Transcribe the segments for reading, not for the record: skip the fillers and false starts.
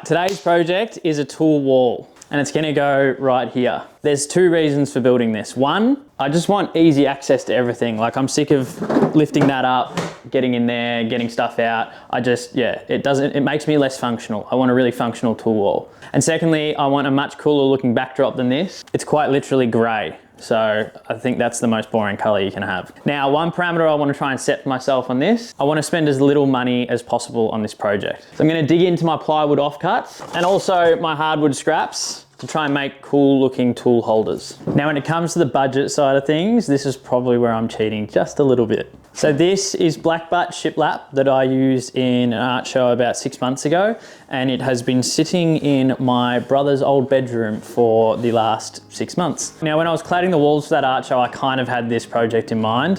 Today's project is a tool wall and it's gonna go right here. There's two reasons for building this. One, I just want easy access to everything. Like I'm sick of lifting that up, getting in there, getting stuff out. It makes me less functional. I want a really functional tool wall. And secondly, I want a much cooler looking backdrop than this. It's quite literally gray. So I think that's the most boring color you can have. Now, one parameter I want to try and set for myself on this, I want to spend as little money as possible on this project. So I'm going to dig into my plywood offcuts and also my hardwood scraps to try and make cool looking tool holders. Now, when it comes to the budget side of things, this is probably where I'm cheating just a little bit. So this is black butt shiplap that I used in an art show about 6 months ago, and it has been sitting in my brother's old bedroom for the last 6 months. Now, when I was cladding the walls for that art show, I kind of had this project in mind.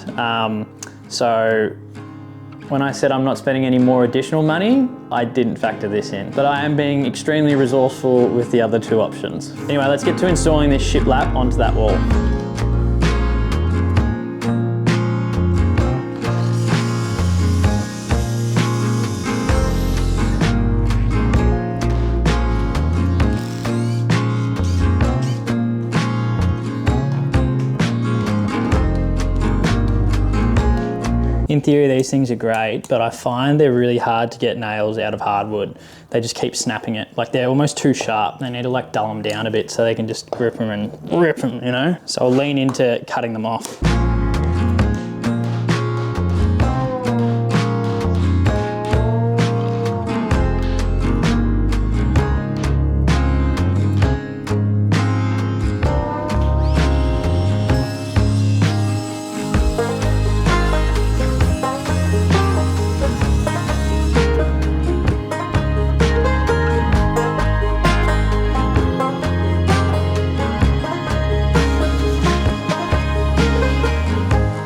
So when I said I'm not spending any more additional money, I didn't factor this in. But I am being extremely resourceful with the other two options. Anyway, let's get to installing this shiplap onto that wall. In theory, these things are great, but I find they're really hard to get nails out of hardwood. They just keep snapping it. Like they're almost too sharp. They need to like dull them down a bit so they can just grip them and rip them, you know? So I'll lean into cutting them off.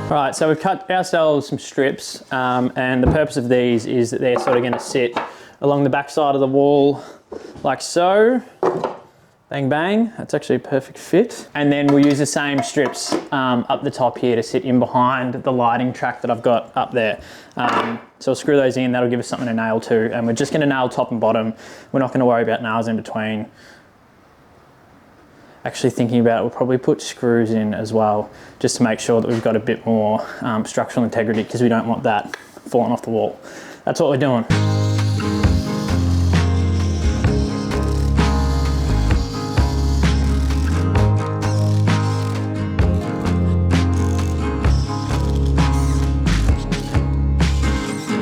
Right, so we've cut ourselves some strips, and the purpose of these is that they're sort of going to sit along the back side of the wall like so. Bang, bang, that's actually a perfect fit. And then we'll use the same strips up the top here to sit in behind the lighting track that I've got up there. So we'll screw those in, that'll give us something to nail to, and we're just going to nail top and bottom. We're not going to worry about nails in between. Actually thinking about it, we'll probably put screws in as well, just to make sure that we've got a bit more structural integrity, because we don't want that falling off the wall. That's what we're doing.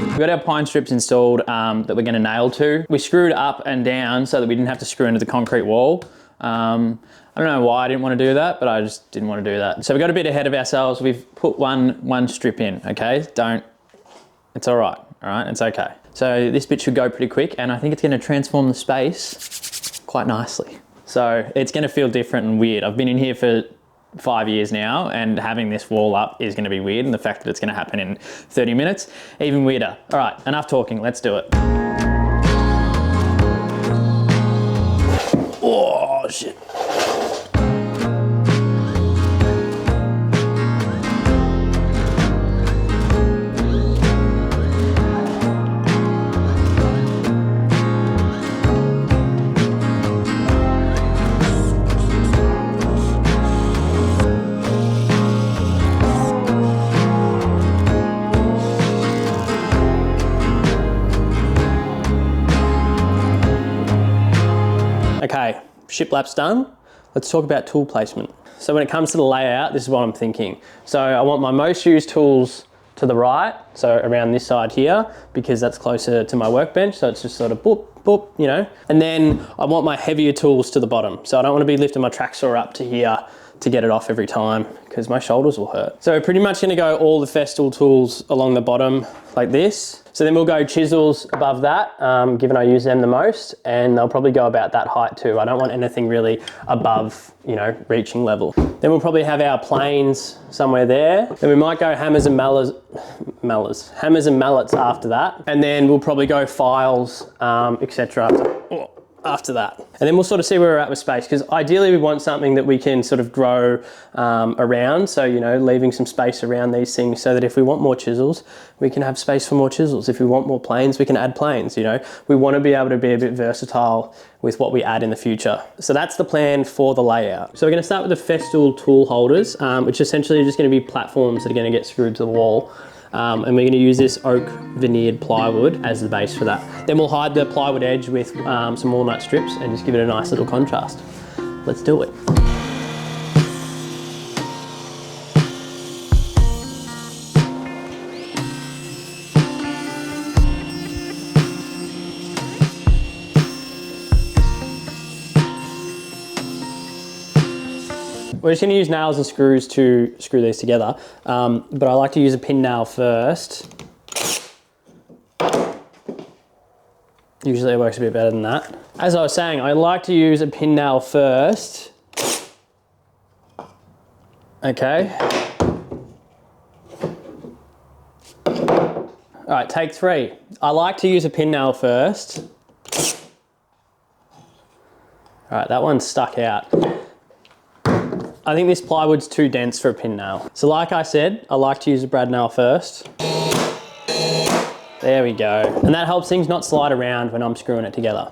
We've got our pine strips installed that we're going to nail to. We screwed up and down so that we didn't have to screw into the concrete wall. I don't know why I didn't want to do that, but I just didn't want to do that. So we got a bit ahead of ourselves. We've put one strip in, okay? It's all right, it's okay. So this bit should go pretty quick, and I think it's going to transform the space quite nicely. So it's going to feel different and weird. I've been in here for 5 years now, and having this wall up is going to be weird, and the fact that it's going to happen in 30 minutes, even weirder. All right, enough talking, let's do it. Oh, shit. Okay, shiplap's done. Let's talk about tool placement. So when it comes to the layout, this is what I'm thinking. So I want my most used tools to the right, so around this side here, because that's closer to my workbench, so it's just sort of boop, boop, you know. And then I want my heavier tools to the bottom. So I don't want to be lifting my track saw up to here to get it off every time, because my shoulders will hurt. So we're pretty much going to go all the Festool tools along the bottom like this. So then we'll go chisels above that, given I use them the most, and they'll probably go about that height too. I don't want anything really above, you know, reaching level. Then we'll probably have our planes somewhere there. Then we might go hammers and mallets after that. And then we'll probably go files, etc. after that. And then we'll sort of see where we're at with space, because ideally we want something that we can sort of grow around. So, you know, leaving some space around these things so that if we want more chisels, we can have space for more chisels. If we want more planes, we can add planes, you know. We want to be able to be a bit versatile with what we add in the future. So that's the plan for the layout. So we're going to start with the Festool tool holders, which essentially are just going to be platforms that are going to get screwed to the wall. And we're going to use this oak veneered plywood as the base for that. Then we'll hide the plywood edge with some walnut strips and just give it a nice little contrast. Let's do it. We're just going to use nails and screws to screw these together, but I like to use a pin nail first. Usually it works a bit better than that. As I was saying, I like to use a pin nail first. Okay. All right, take 3. I like to use a pin nail first. All right, that one's stuck out. I think this plywood's too dense for a pin nail. So like I said, I like to use a brad nail first. There we go. And that helps things not slide around when I'm screwing it together.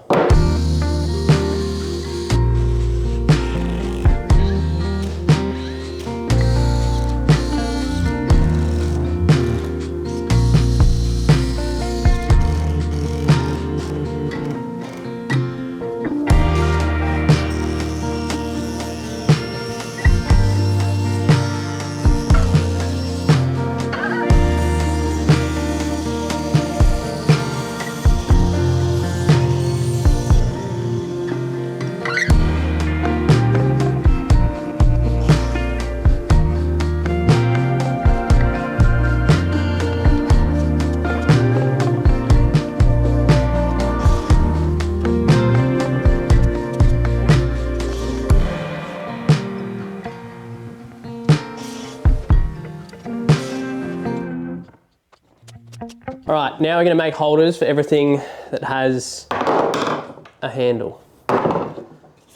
All right, now we're going to make holders for everything that has a handle out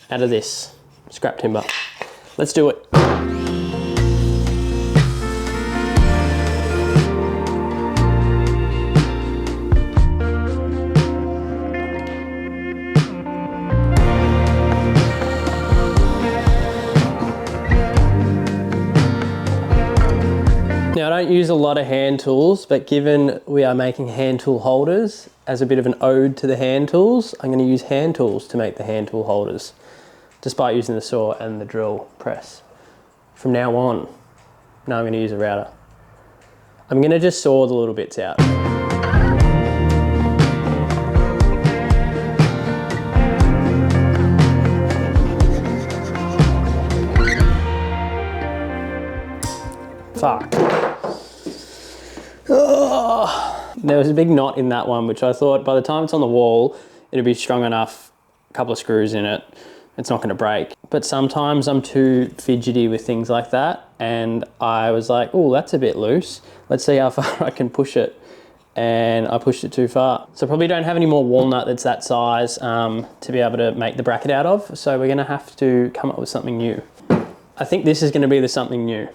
of this scrap timber. Let's do it. Now I don't use a lot of hand tools, but given we are making hand tool holders, as a bit of an ode to the hand tools, I'm going to use hand tools to make the hand tool holders, despite using the saw and the drill press. From now on, now I'm going to use a router. I'm going to just saw the little bits out. Fuck. Oh, there was a big knot in that one, which I thought by the time it's on the wall, it'll be strong enough, a couple of screws in it, it's not gonna break. But sometimes I'm too fidgety with things like that, and I was like, oh, that's a bit loose. Let's see how far I can push it. And I pushed it too far. So I probably don't have any more walnut that's that size to be able to make the bracket out of, so we're gonna have to come up with something new. I think this is gonna be the something new.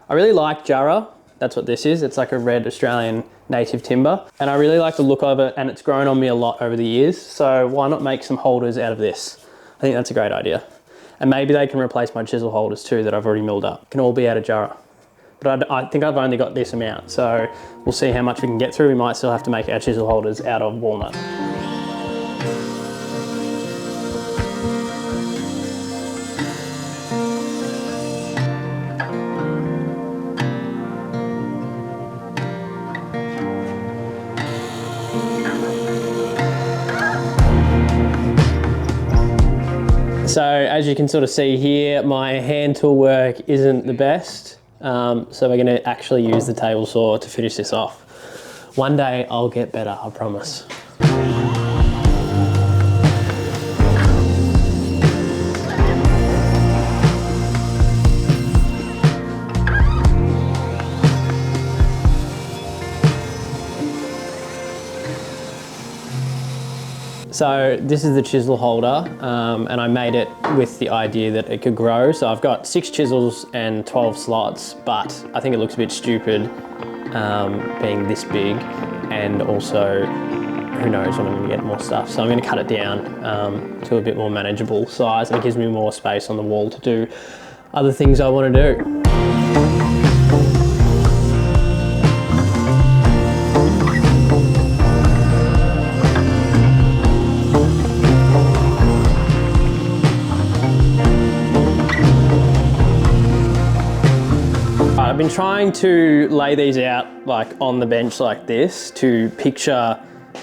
I really like Jarrah. That's what this is. It's like a red Australian native timber. And I really like the look of it, and it's grown on me a lot over the years. So why not make some holders out of this? I think that's a great idea. And maybe they can replace my chisel holders too that I've already milled up. It can all be out of Jarrah. But I think I've only got this amount. So we'll see how much we can get through. We might still have to make our chisel holders out of walnut. So as you can sort of see here, my hand tool work isn't the best. So we're gonna actually use the table saw to finish this off. One day I'll get better, I promise. So this is the chisel holder, and I made it with the idea that it could grow. So I've got 6 chisels and 12 slots, but I think it looks a bit stupid being this big, and also who knows when I'm gonna get more stuff. So I'm gonna cut it down to a bit more manageable size, and it gives me more space on the wall to do other things I wanna do. I've been trying to lay these out like on the bench like this to picture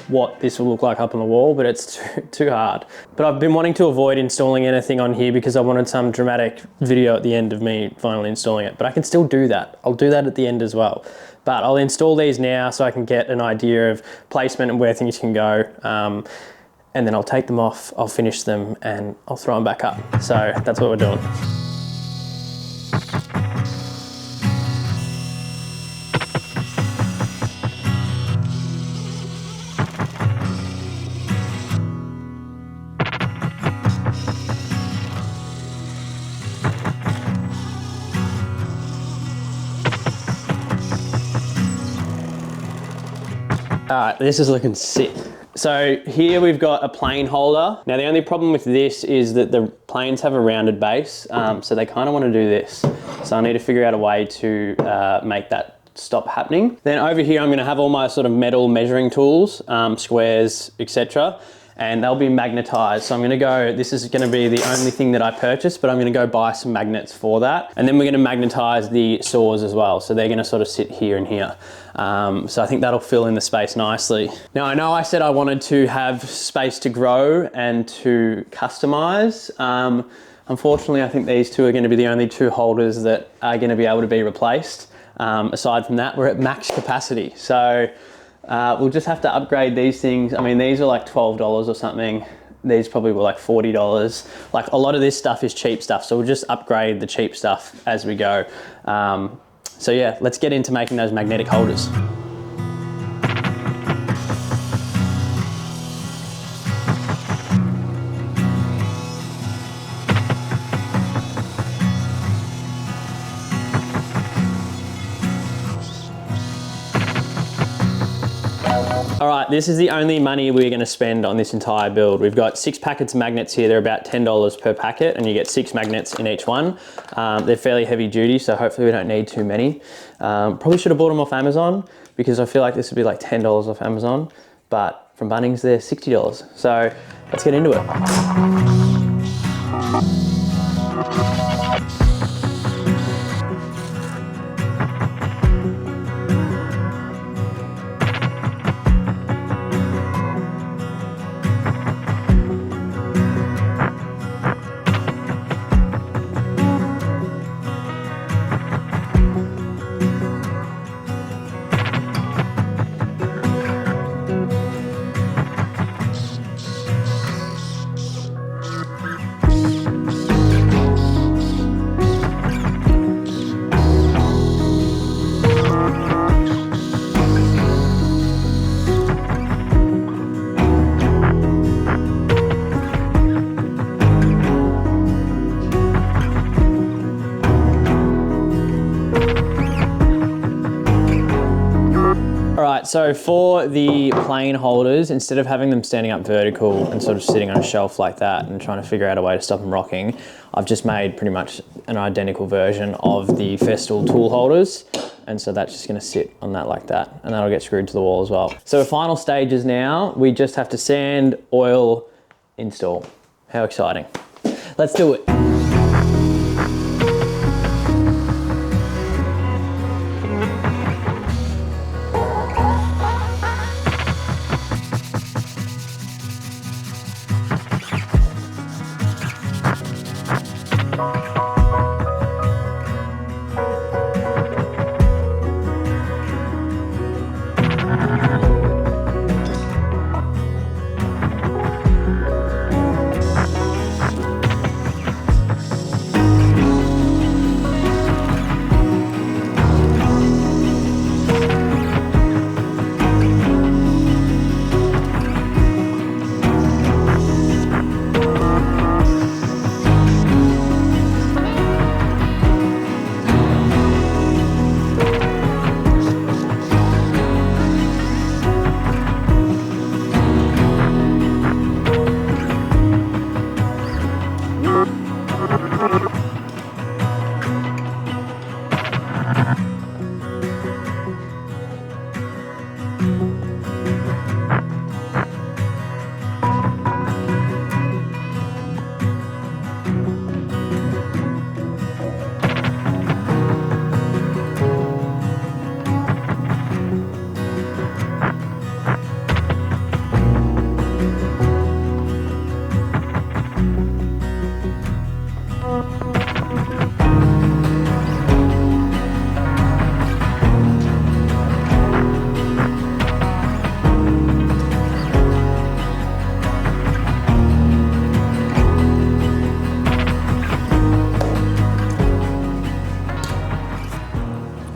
what this will look like up on the wall, but it's too hard. But I've been wanting to avoid installing anything on here because I wanted some dramatic video at the end of me finally installing it, but I can still do that. I'll do that at the end as well. But I'll install these now so I can get an idea of placement and where things can go. And then I'll take them off, I'll finish them, and I'll throw them back up. So that's what we're doing. All right, this is looking sick. So here we've got a plane holder. Now the only problem with this is that the planes have a rounded base, so they kind of want to do this. So I need to figure out a way to make that stop happening. Then over here I'm going to have all my sort of metal measuring tools, squares, etc. And they'll be magnetized. So I'm gonna go, this is gonna be the only thing that I purchased, but I'm gonna go buy some magnets for that. And then we're gonna magnetize the saws as well. So they're gonna sort of sit here and here. So I think that'll fill in the space nicely. Now I know I said I wanted to have space to grow and to customize. Unfortunately, I think these two are gonna be the only 2 holders that are gonna be able to be replaced. Aside from that, we're at max capacity. So we'll just have to upgrade these things. I mean, these are like $12 or something. These probably were like $40. Like a lot of this stuff is cheap stuff. So we'll just upgrade the cheap stuff as we go. So yeah, let's get into making those magnetic holders. All right, this is the only money we're gonna spend on this entire build. We've got 6 packets of magnets here. They're about $10 per packet, and you get 6 magnets in each one. They're fairly heavy duty, so hopefully we don't need too many. Probably should have bought them off Amazon because I feel like this would be like $10 off Amazon, but from Bunnings, they're $60. So let's get into it. So for the plane holders, instead of having them standing up vertical and sort of sitting on a shelf like that and trying to figure out a way to stop them rocking, I've just made pretty much an identical version of the Festool tool holders. And so that's just gonna sit on that like that, and that'll get screwed to the wall as well. So the final stages now, we just have to sand, oil, install. How exciting. Let's do it.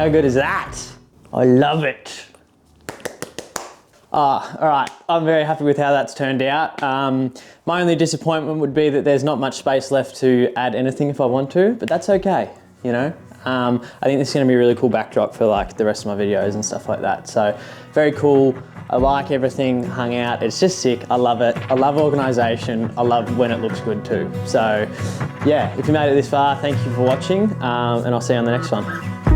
How good is that? I love it. All right, I'm very happy with how that's turned out. My only disappointment would be that there's not much space left to add anything if I want to, but that's okay, you know? I think this is gonna be a really cool backdrop for like the rest of my videos and stuff like that. So very cool. I like everything hung out. It's just sick. I love it. I love organization. I love when it looks good too. So yeah, if you made it this far, thank you for watching, and I'll see you on the next one.